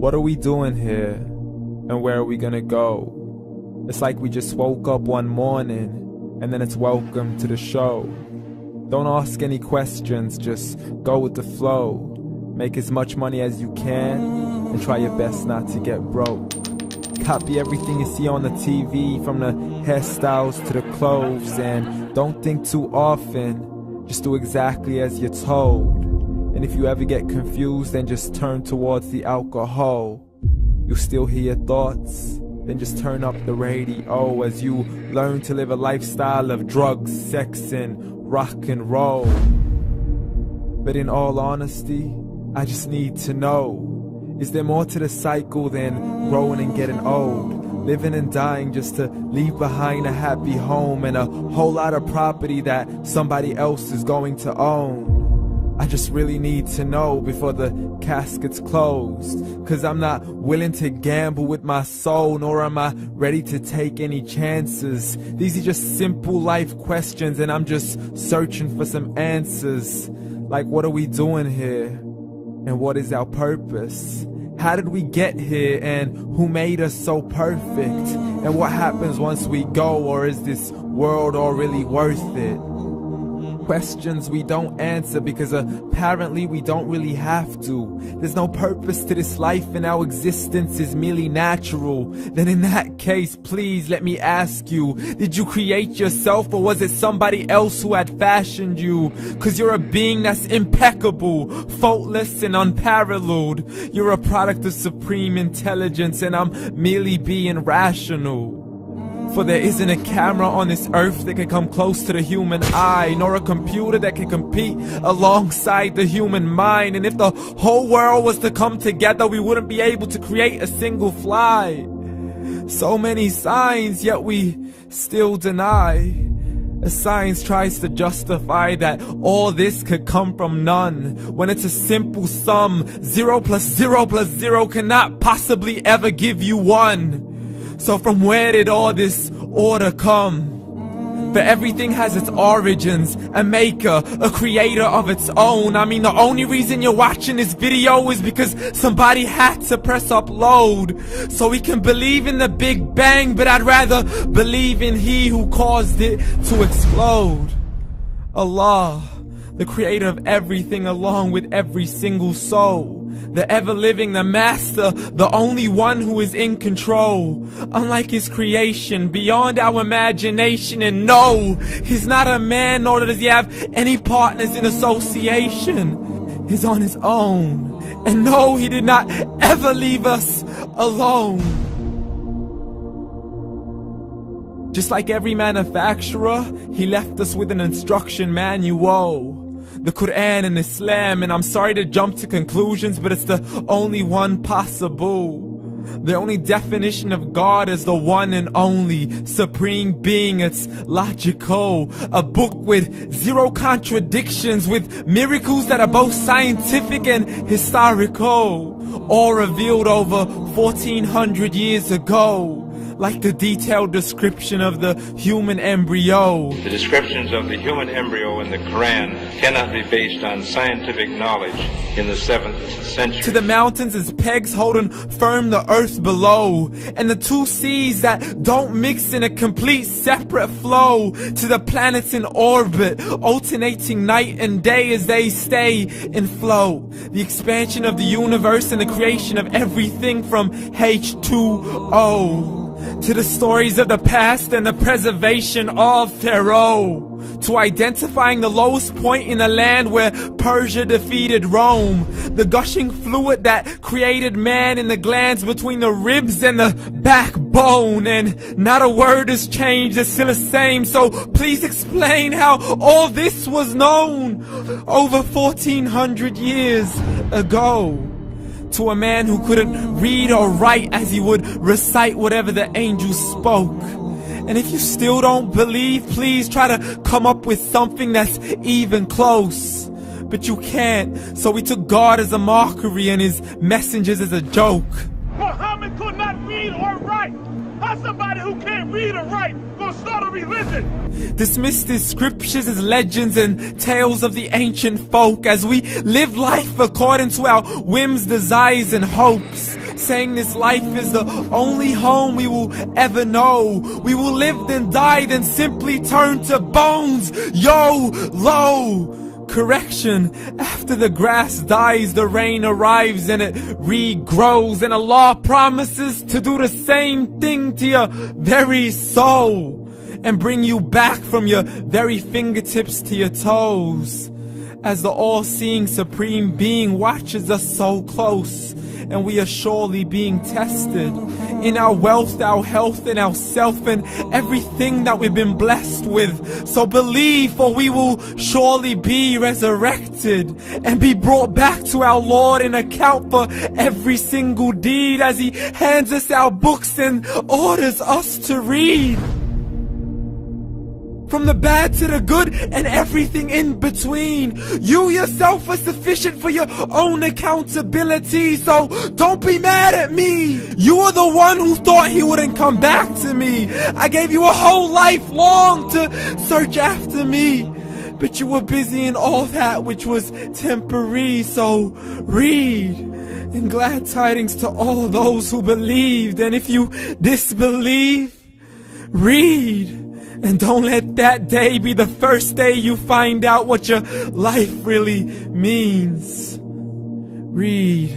What are we doing here? And where are we gonna go? It's like we just woke up one morning, and then it's welcome to the show. Don't ask any questions, just go with the flow. Make as much money as you can, and try your best not to get broke. Copy everything you see on the TV, from the hairstyles to the clothes, and don't think too often, just do exactly as you're told. And if you ever get confused, then just turn towards the alcohol. You'll still hear your thoughts, then just turn up the radio as you learn to live a lifestyle of drugs, sex, and rock and roll. But in all honesty, I just need to know, is there more to the cycle than growing and getting old? Living and dying just to leave behind a happy home and a whole lot of property that somebody else is going to own. I just really need to know before the casket's closed, 'cause I'm not willing to gamble with my soul, nor am I ready to take any chances. These are just simple life questions, and I'm just searching for some answers. Like, what are we doing here? And what is our purpose? How did we get here, and who made us so perfect? And what happens once we go, or is this world all really worth it? Questions we don't answer because apparently we don't really have to. There's no purpose to this life and our existence is merely natural. Then in that case, please let me ask you, did you create yourself, or was it somebody else who had fashioned you? 'Cause you're a being that's impeccable, faultless and unparalleled. You're a product of supreme intelligence, and I'm merely being rational. For there isn't a camera on this earth that can come close to the human eye, nor a computer that can compete alongside the human mind. And if the whole world was to come together, we wouldn't be able to create a single fly. So many signs, yet we still deny. As science tries to justify that all this could come from none, when it's a simple sum. 0 plus 0 plus 0 cannot possibly ever give you 1. So from where did all this order come? For everything has its origins, a maker, a creator of its own. I mean, the only reason you're watching this video is because somebody had to press upload. So we can believe in the Big Bang, but I'd rather believe in He who caused it to explode. Allah, the creator of everything along with every single soul. The ever-living, the master, the only one who is in control. Unlike his creation, beyond our imagination. And no, he's not a man, nor does he have any partners in association. He's on his own. And no, he did not ever leave us alone. Just like every manufacturer, he left us with an instruction manual. The Quran and Islam, and I'm sorry to jump to conclusions, but it's the only one possible. The only definition of God is the one and only supreme being. It's logical, a book with 0 contradictions, with miracles that are both scientific and historical, all revealed over 1400 years ago. Like the detailed description of the human embryo. The descriptions of the human embryo in the Quran cannot be based on scientific knowledge in the 7th century. To the mountains as pegs holding firm the earth below, and the 2 seas that don't mix in a complete separate flow. To the planets in orbit, alternating night and day as they stay in flow. The expansion of the universe and the creation of everything from H2O. To the stories of the past and the preservation of Pharaoh. To identifying the lowest point in the land where Persia defeated Rome. The gushing fluid that created man in the glands between the ribs and the backbone. And not a word has changed, it's still the same. So please explain how all this was known over 1400 years ago. To a man who couldn't read or write, as he would recite whatever the angels spoke. And if you still don't believe, please try to come up with something that's even close. But you can't, so we took God as a mockery and his messengers as a joke. Muhammad could not read or write. How's somebody who can't read or write gonna start a religion? Dismiss his scriptures as legends and tales of the ancient folk, as we live life according to our whims, desires, and hopes. saying this life is the only home we will ever know. We will live then die, then simply turn to bones. YOLO! Correction, after the grass dies, the rain arrives and it regrows, and Allah promises to do the same thing to your very soul and bring you back from your very fingertips to your toes, as the all-seeing supreme being watches us so close, and we are surely being tested in our wealth, our health, and our self, and everything that we've been blessed with. So believe, for we will surely be resurrected and be brought back to our Lord and account for every single deed, as He hands us our books and orders us to read. From the bad to the good and everything in between. You yourself are sufficient for your own accountability, so don't be mad at me. You are the one who thought He wouldn't come back to me. I gave you a whole life long to search after me, but you were busy in all that which was temporary. So read, and glad tidings to all those who believed. And if you disbelieve, read. And don't let that day be the first day you find out what your life really means. Read.